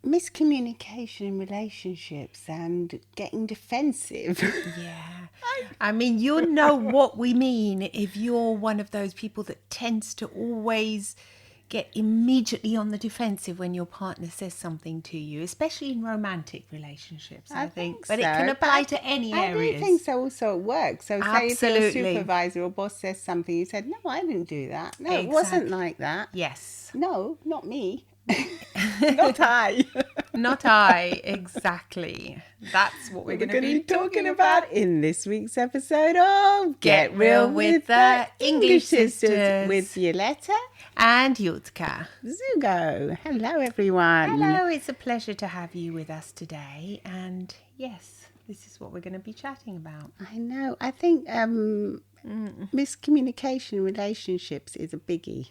miscommunication in relationships and getting defensive. Yeah. I mean, you'll know what we mean if you're one of those people that tends to always get immediately on the defensive when your partner says something to you, especially in romantic relationships, I think. But so. it can apply to any areas. I do think so also at work. So say if your Absolutely. supervisor or boss says something, you said, no, I didn't do that. No, it Exactly. wasn't like that. Yes. No, not me. Not I. Not I, exactly. That's what we're going to be talking about in this week's episode of Get Real with the English Sisters with Violetta and Yutka. Zugo. Hello, everyone. Hello, it's a pleasure to have you with us today. And yes, this is what we're going to be chatting about. I know. I think miscommunication in relationships is a biggie.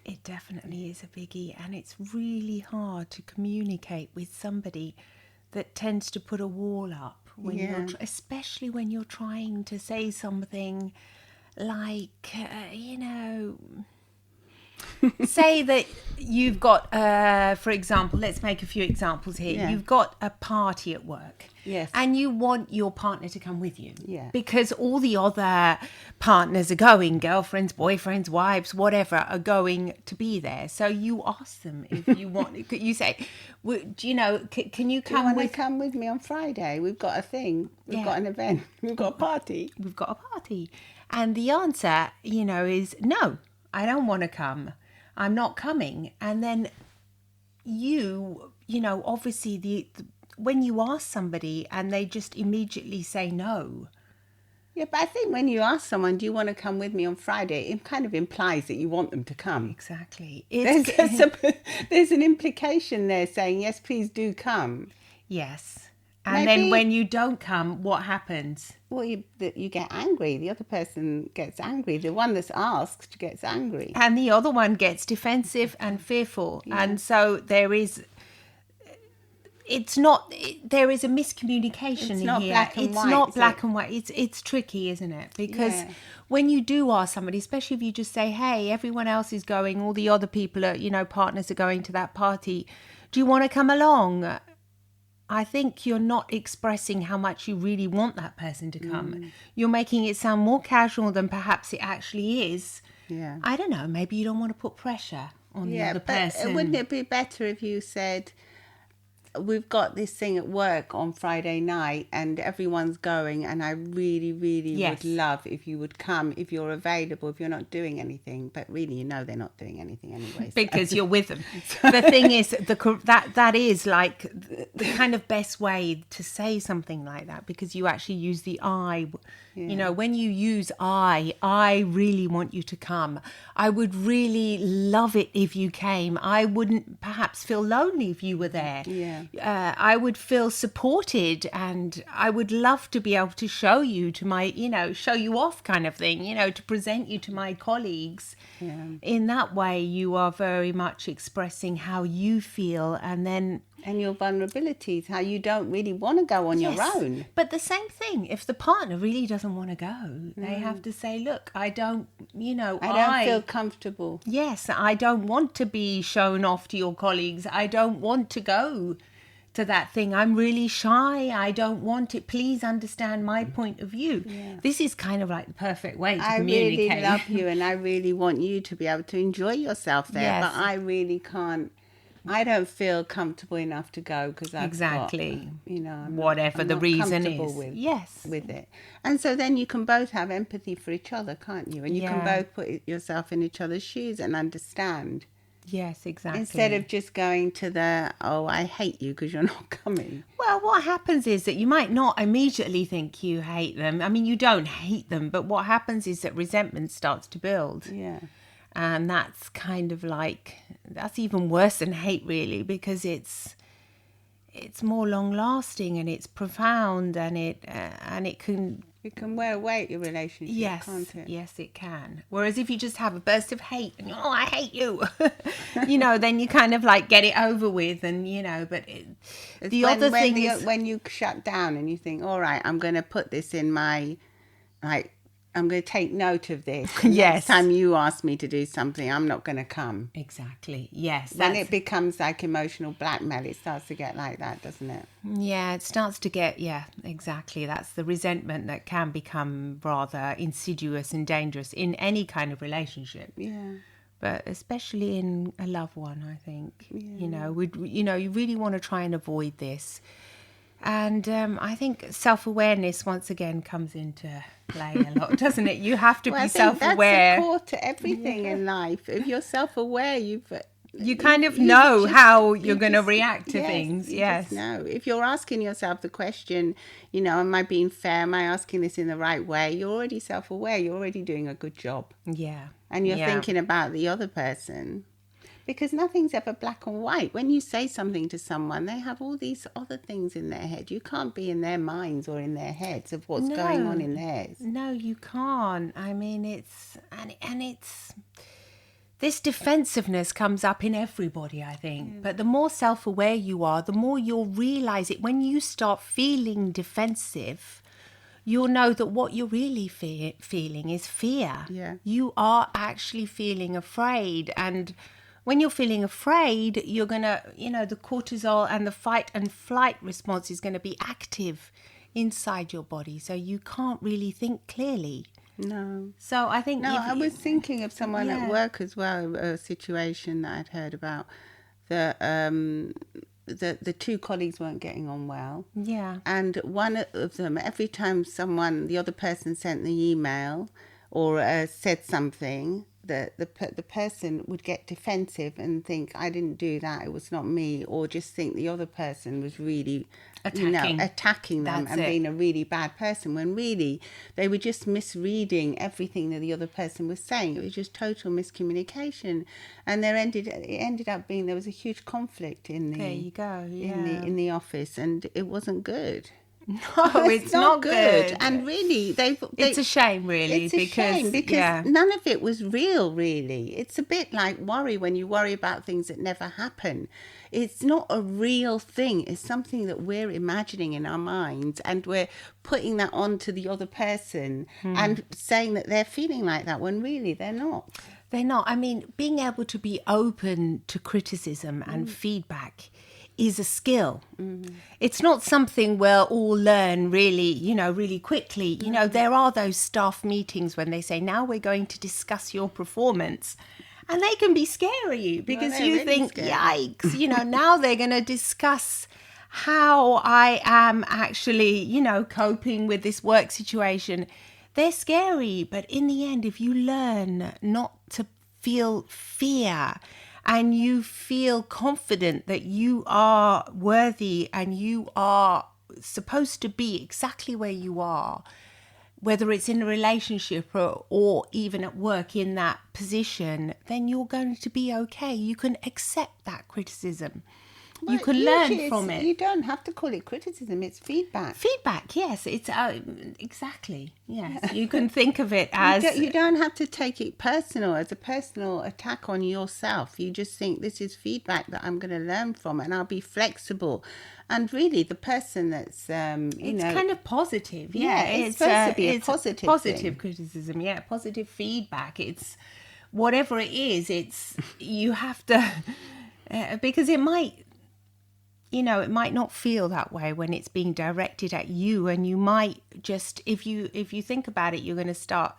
It definitely is a biggie, and it's really hard to communicate with somebody that tends to put a wall up when you're, especially when you're trying to say something like, say that you've got, for example, let's make a few examples here. Yeah. You've got a party at work. Yes. And you want your partner to come with you. Yeah. Because all the other partners are going, girlfriends, boyfriends, wives, whatever, are going to be there. So you ask them if you want. You say, can you come Do you want to come with me on Friday? We've got a thing. We've got an event. We've got a party. We've got a party. And the answer, is no, I don't want to come. I'm not coming. And then obviously when you ask somebody and they just immediately say no. Yeah, but I think when you ask someone, do you want to come with me on Friday, it kind of implies that you want them to come. Exactly. There's an implication there saying, yes, please do come. Yes. And then when you don't come, what happens? Well, you get angry. The other person gets angry. The one that's asked gets angry. And the other one gets defensive and fearful. Yeah. And so there is a miscommunication here. It's not black and white. It's tricky, isn't it? Because when you do ask somebody, especially if you just say, hey, everyone else is going, all the other people are, partners are going to that party. Do you want to come along? I think you're not expressing how much you really want that person to come. You're making it sound more casual than perhaps it actually is. Yeah. I don't know. Maybe you don't want to put pressure on the other person. But wouldn't it be better if you said, we've got this thing at work on Friday night and everyone's going, and I really, really would love if you would come, if you're available, if you're not doing anything. But really, they're not doing anything anyway. Because you're with them. The thing is, that is like the kind of best way to say something like that, because you actually use the I. Yeah. When you use I really want you to come. I would really love it if you came. I wouldn't perhaps feel lonely if you were there. Yeah. I would feel supported, and I would love to be able to show you to my, show you off kind of thing, to present you to my colleagues. Yeah. In that way, you are very much expressing how you feel, and your vulnerabilities, how you don't really want to go on your own. But the same thing, if the partner really doesn't want to go, they have to say, look, I don't feel comfortable. Yes, I don't want to be shown off to your colleagues. I don't want to go to that thing. I'm really shy. I don't want it. Please understand my point of view. Yeah. This is kind of like the perfect way to communicate. I really love you, and I really want you to be able to enjoy yourself there. Yes. But I really can't. I don't feel comfortable enough to go because I've got, whatever the reason is. With it. And so then you can both have empathy for each other, can't you? And you can both put yourself in each other's shoes and understand. Yes, exactly. Instead of just going to I hate you because you're not coming. Well, what happens is that you might not immediately think you hate them. I mean, you don't hate them, but what happens is that resentment starts to build. Yeah. And that's kind of that's even worse than hate, really, because it's more long lasting and it's profound, and it can wear away at your relationship, can't it? Yes, it can. Whereas if you just have a burst of hate and I hate you, then you kind of get it over with, and but other thing is when you shut down and you think, all right, I'm going to put this in my I'm going to take note of this. Yes. Next time you ask me to do something, I'm not going to come. Exactly. Yes. When it becomes like emotional blackmail, it starts to get like that, doesn't it? Yeah, it starts to get, exactly. That's the resentment that can become rather insidious and dangerous in any kind of relationship. Yeah. But especially in a loved one, I think, Yeah. you really want to try and avoid this. And I think self-awareness once again comes into play a lot, doesn't it? You have to be self-aware. That's the core to everything in life. If you're self-aware, you kind of know how you're going to react to things. Yes. No. If you're asking yourself the question, am I being fair? Am I asking this in the right way? You're already self-aware. You're already doing a good job. Yeah. And you're thinking about the other person. Because nothing's ever black and white. When you say something to someone, they have all these other things in their head. You can't be in their minds or in their heads of what's going on in theirs. No, you can't. I mean, it's this defensiveness comes up in everybody, I think. But the more self-aware you are, the more you'll realize it. When you start feeling defensive, you'll know that what you're really feeling is fear. Yeah. You are actually feeling afraid. And when you're feeling afraid, you're going to, the cortisol and the fight and flight response is going to be active inside your body. So you can't really think clearly. No. So I think... No, I was thinking of someone at work as well, a situation that I'd heard about. The two colleagues weren't getting on well. Yeah. And one of them, every time the other person sent the email or said something, the person would get defensive and think, I didn't do that, it was not me, or just think the other person was really attacking them and being a really bad person, when really they were just misreading everything that the other person was saying. It was just total miscommunication, and it ended up being there was a huge conflict in the office, and it wasn't good. No, it's not good. And really, it's a shame, really. It's a shame because none of it was real, really. It's a bit like worry when you worry about things that never happen. It's not a real thing. It's something that we're imagining in our minds, and we're putting that onto the other person and saying that they're feeling like that when really they're not. They're not. I mean, being able to be open to criticism and feedback is a skill. It's not something we'll all learn really quickly. There are those staff meetings when they say, now we're going to discuss your performance. And they can be scary because you really think, yikes, now they're going to discuss how I am actually, coping with this work situation. They're scary. But in the end, if you learn not to feel fear, and you feel confident that you are worthy and you are supposed to be exactly where you are, whether it's in a relationship or even at work in that position, then you're going to be okay. You can accept that criticism. You can learn from it. You don't have to call it criticism. It's feedback. Feedback, yes. It's exactly. Yes, you can think of it as... You don't have to take it personal, as a personal attack on yourself. You just think this is feedback that I'm going to learn from, and I'll be flexible. And really, the person that's, it's kind of positive. Yeah, it's supposed to be a positive thing. Criticism, positive feedback. It's whatever it is, you have to... because it might... it might not feel that way when it's being directed at you, and you might just, if you think about it, you're going to start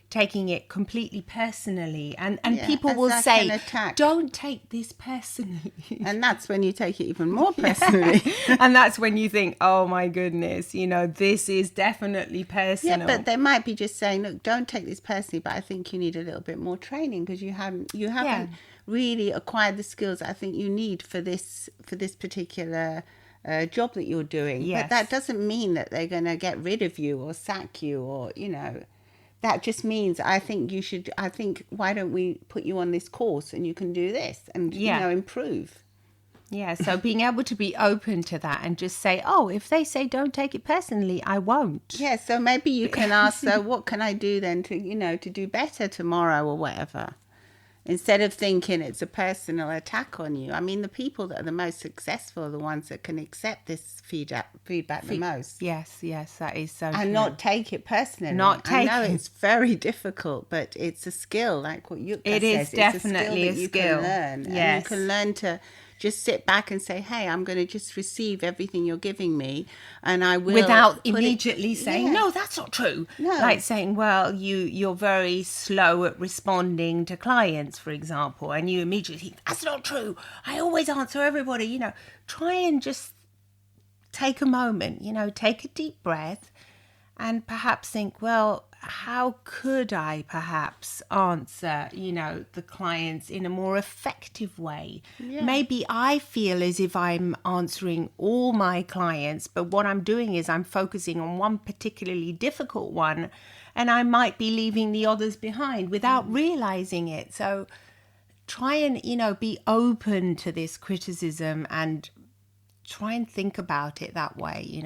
taking it completely personally, and people will say, don't take this personally. And that's when you take it even more personally. And that's when you think, oh my goodness, this is definitely personal. Yeah, but they might be just saying, look, don't take this personally, but I think you need a little bit more training because you haven't really acquired the skills I think you need for this particular job that you're doing. Yes. But that doesn't mean that they're going to get rid of you or sack you, or that just means I think why don't we put you on this course and you can do this and improve. Yeah, so being able to be open to that and just say, oh, if they say don't take it personally, I won't. Yeah, so maybe you can ask, so what can I do then to do better tomorrow or whatever? instead of thinking it's a personal attack on you. I mean, the people that are the most successful are the ones that can accept this feedback the most. Yes, that is so and true. not take it personally. I know it's very difficult, but it's a skill, like what Yuka says. It is definitely a skill that you can learn. Yes. And you can learn to just sit back and say, hey, I'm going to just receive everything you're giving me, and I will, without immediately saying, no, that's not true. No. Like saying, well, you're very slow at responding to clients, for example, and you immediately think, that's not true. I always answer everybody. Try and just take a moment, take a deep breath and perhaps think, well, how could I perhaps answer, the clients in a more effective way? Yeah. Maybe I feel as if I'm answering all my clients, but what I'm doing is I'm focusing on one particularly difficult one, and I might be leaving the others behind without realizing it. So try and, be open to this criticism and try and think about it that way,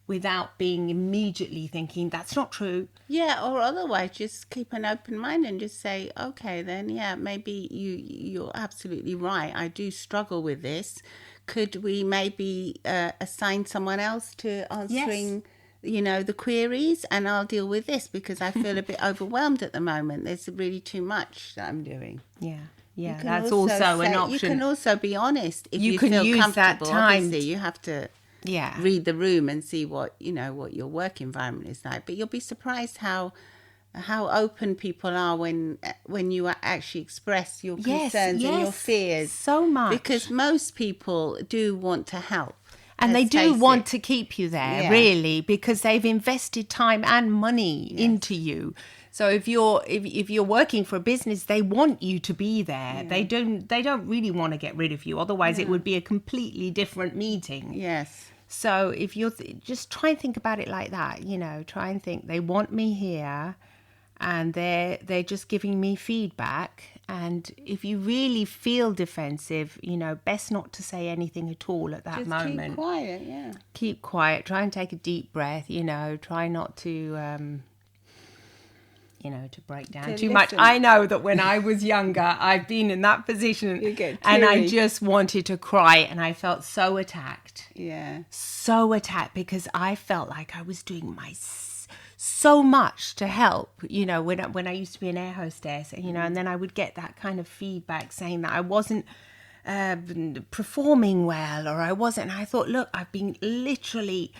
without being immediately thinking that's not true. Yeah, or otherwise just keep an open mind and just say, okay, then, yeah, maybe you're absolutely right. I do struggle with this. Could we maybe assign someone else to answering, the queries, and I'll deal with this because I feel a bit overwhelmed at the moment. There's really too much that I'm doing. Yeah, that's also an option. You can also be honest if you can feel use comfortable. That time. Obviously, you have to read the room and see what your work environment is like. But you'll be surprised how open people are when you actually express your concerns and your fears. So much. Because most people do want to help. And they do want to keep you there, really, because they've invested time and money into you. So if you're working for a business, they want you to be there. They don't really want to get rid of you. Otherwise, it would be a completely different meeting. Yes. So if you're just try and think about it like that, try and think they want me here, and they're just giving me feedback. And if you really feel defensive, best not to say anything at all at that moment. Keep quiet, yeah. Keep quiet. Try and take a deep breath. Try not to. To break down too much. I know that when I was younger, I've been in that position and I just wanted to cry, and I felt so attacked. Yeah. So attacked because I felt like I was doing so much to help, when I used to be an air hostess, and then I would get that kind of feedback saying that I wasn't performing well, or I wasn't. And I thought, look, I've been literally,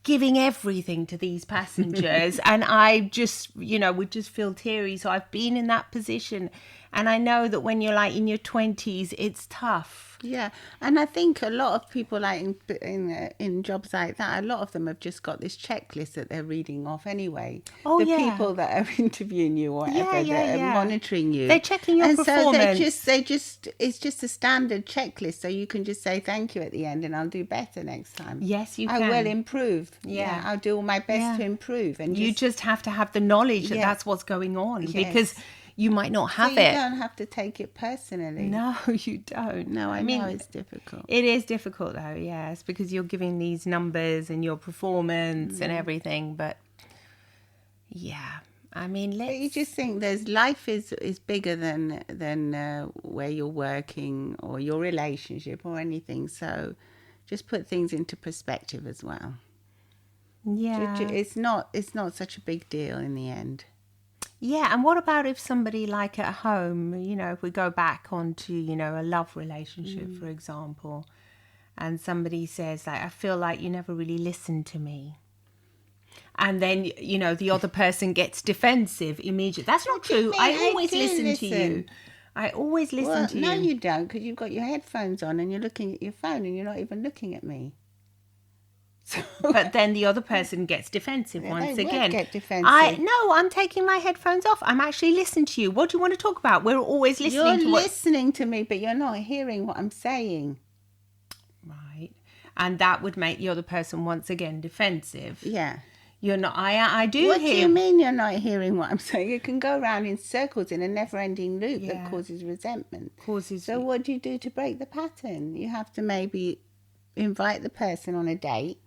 giving everything to these passengers and I just would just feel teary. So I've been in that position, and I know that when you're like in your 20s, it's tough. Yeah, and I think a lot of people like in jobs like that, a lot of them have just got this checklist that they're reading off anyway. People that are interviewing you or whatever that are monitoring you, they're checking your performance. So it's just a standard checklist. So you can just say thank you at the end, and I'll do better next time. Yes, you can. I will improve. Yeah, I'll do all my best to improve. And you just have to have the knowledge that that's what's going on, because you might not have it. You don't have to take it personally. No, you don't. No, I mean, know it's difficult. It is difficult though, yes, because you're giving these numbers and your performance and everything. But yeah, I mean, But you just think life is bigger than where you're working or your relationship or anything. So just put things into perspective as well. Yeah, it's not such a big deal in the end. Yeah, and what about if somebody like at home, if we go back onto, a love relationship, for example, and somebody says, like, I feel like you never really listen to me. And then, the other person gets defensive immediately. That's not true. I always listen to you. I always listen to you. No, you don't, because you've got your headphones on and you're looking at your phone and you're not even looking at me. But then the other person gets defensive once again. Get defensive. I'm taking my headphones off. I'm actually listening to you. What do you want to talk about? We're always listening You're listening to me, but you're not hearing what I'm saying. Right. And that would make the other person once again defensive. Yeah. You're not. I do What hear. do you mean you're not hearing what I'm saying? It can go around in circles in a never-ending loop that causes resentment. So what do you do to break the pattern? You have to maybe invite the person on a date.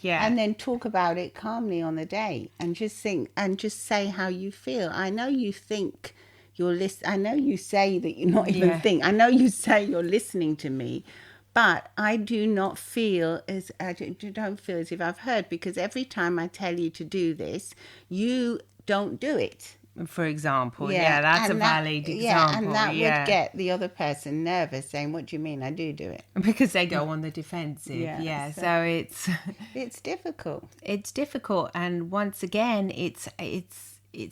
Yeah. And then talk about it calmly on the date and just think and just say how you feel. I know you think I know you say that you're not even think. I know you say you're listening to me, but I do not feel I don't feel as if I've heard, because every time I tell you to do this, you don't do it. For example, that's a valid example. Yeah, and that would get the other person nervous, saying, "What do you mean I do it?" Because they go on the defensive. So it's difficult. It's difficult, and once again, it's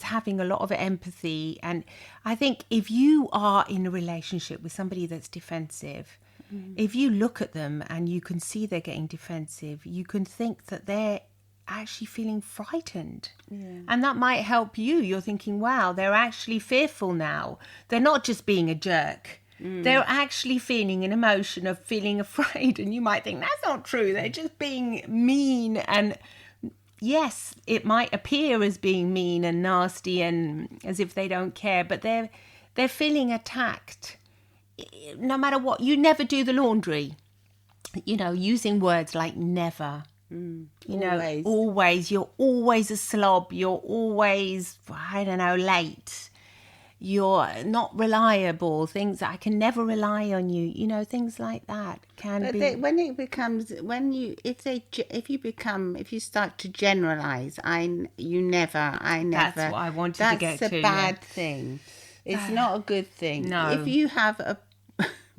having a lot of empathy. And I think if you are in a relationship with somebody that's defensive, if you look at them and you can see they're getting defensive, you can think that they're actually feeling frightened, and that might help you. You're thinking, wow, they're actually fearful now. They're not just being a jerk. They're actually feeling an emotion of feeling afraid. And you might think that's not true, they're just being mean. And yes, it might appear as being mean and nasty and as if they don't care, but they're feeling attacked. No matter what, you never do the laundry, using words like never. Always. You're always a slob. You're always, late. You're not reliable. Things that I can never rely on you. Things like that can be. If you start to generalize, I never. That's what I wanted to get to. That's a bad thing. It's not a good thing. No. If you have a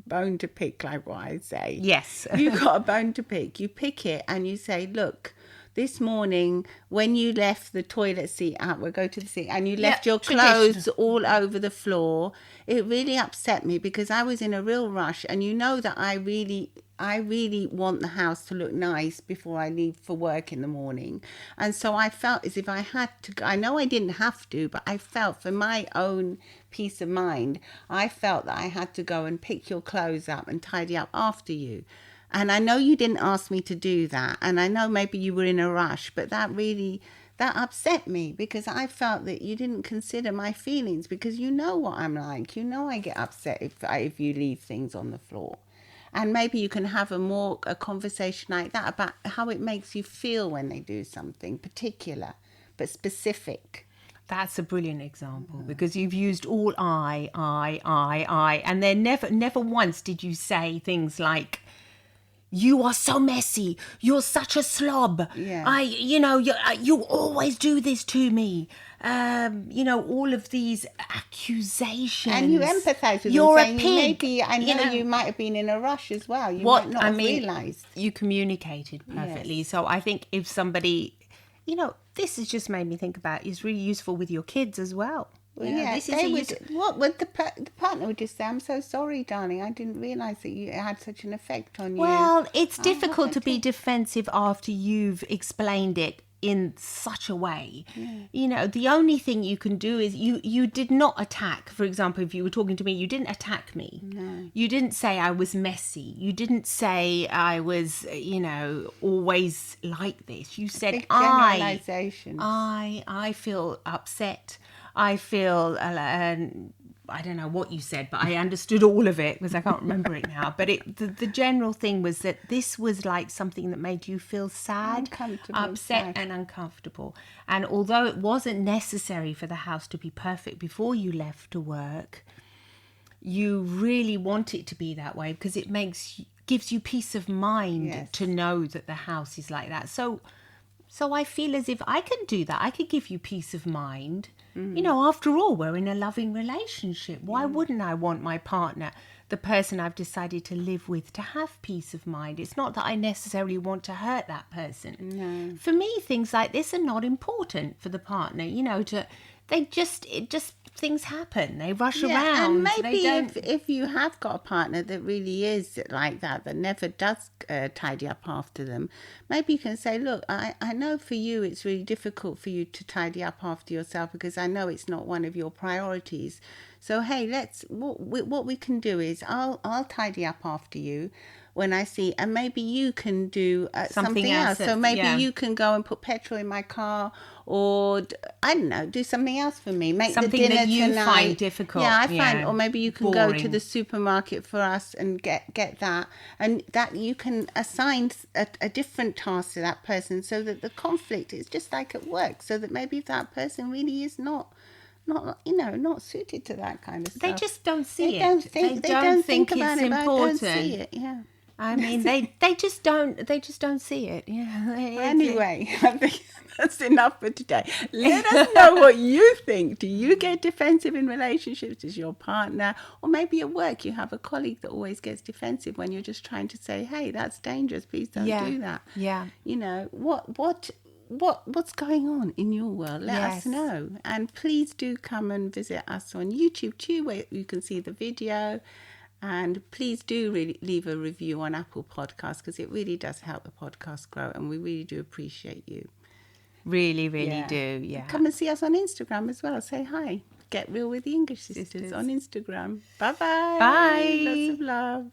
bone to pick, like what I say. Yes. You've got a bone to pick. You pick it and you say, look, this morning when you left the toilet seat out, we'll go to the seat, and you left your clothes all over the floor, it really upset me because I was in a real rush, and you know that I really want the house to look nice before I leave for work in the morning. And so I felt as if I had to, I know I didn't have to, but I felt for my own peace of mind, I felt that I had to go and pick your clothes up and tidy up after you. And I know you didn't ask me to do that, and I know maybe you were in a rush, but that upset me because I felt that you didn't consider my feelings, because you know what I'm like. You know I get upset if you leave things on the floor. And maybe you can have a conversation like that about how it makes you feel when they do something particular but specific. That's a brilliant example, because you've used all I, and then never once did you say things like, you are so messy, you're such a slob, you always do this to me, all of these accusations. And you empathise with you're them, a saying pig. you might have been in a rush as well. You might not have realised. You communicated perfectly. Yes. So I think if somebody, this has just made me think about, is really useful with your kids as well. The partner would just say, I'm so sorry, darling, I didn't realise that it had such an effect on you. Well, it's difficult to be defensive after you've explained it in such a way. The only thing you can do is you did not attack. For example, if you were talking to me, you didn't attack me. No. You didn't say I was messy. You didn't say I was always like this. You said big generalizations. I feel upset. I feel I don't know what you said, but I understood all of it because I can't remember it now. But the general thing was that this was like something that made you feel sad, upset and uncomfortable. And although it wasn't necessary for the house to be perfect before you left to work, you really want it to be that way because it gives you peace of mind to know that the house is like that. So I feel as if I can do that. I could give you peace of mind. After all, we're in a loving relationship. Why wouldn't I want my partner, the person I've decided to live with, to have peace of mind? It's not that I necessarily want to hurt that person. No. For me, things like this are not important for the partner. Things happen. They rush around. And maybe if you have got a partner that really is like that never does tidy up after them, maybe you can say, look, I know for you it's really difficult for you to tidy up after yourself because I know it's not one of your priorities. So, hey, what we can do is I'll tidy up after you when I see, and maybe you can do something else. So maybe you can go and put petrol in my car, or I don't know, do something else for me. Make something the dinner that you tonight. Find difficult. Yeah, I find, or maybe you can boring. go to the supermarket for us and get that, and that you can assign a different task to that person, so that the conflict is just like at work. So that maybe if that person really is not not suited to that kind of stuff. They just don't see it. They don't think about it's it, important. They don't see it. Yeah. I mean, they just don't see it. Yeah. Anyway, I think that's enough for today. Let us know what you think. Do you get defensive in relationships? Does your partner, or maybe at work, you have a colleague that always gets defensive when you're just trying to say, hey, that's dangerous. Please don't do that. Yeah. What's going on in your world? Let us know. And please do come and visit us on YouTube too, where you can see the video. And please do really leave a review on Apple Podcasts, because it really does help the podcast grow, and we really do appreciate you. Really do, yeah. Come and see us on Instagram as well. Say hi. Get Real with the English Sisters on Instagram. Bye-bye. Bye. Lots of love.